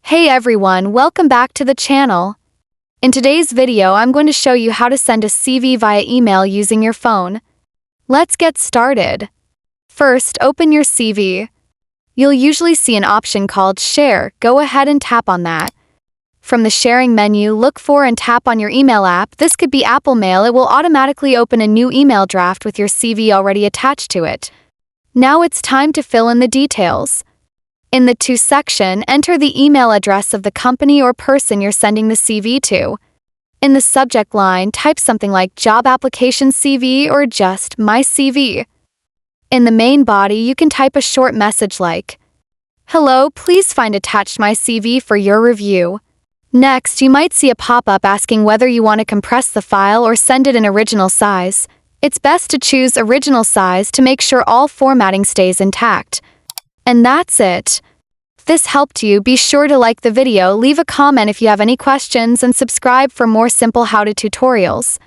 Hey everyone, welcome back to the channel. In today's video, I'm going to show you how to send a CV via email using your phone. Let's get started. First, open your CV. You'll usually see an option called Share. Go ahead and tap on that. From the sharing menu, look for and tap on your email app. This could be Apple Mail. It will automatically open a new email draft with your CV already attached to it. Now it's time to fill in the details. In the To section, enter the email address of the company or person you're sending the CV to. In the subject line, type something like Job Application CV or just My CV. In the main body, you can type a short message like, "Hello, please find attached my CV for your review." Next, you might see a pop-up asking whether you want to compress the file or send it in original size. It's best to choose original size to make sure all formatting stays intact. And that's it. If this helped you, be sure to like the video, leave a comment if you have any questions, and subscribe for more simple how-to tutorials.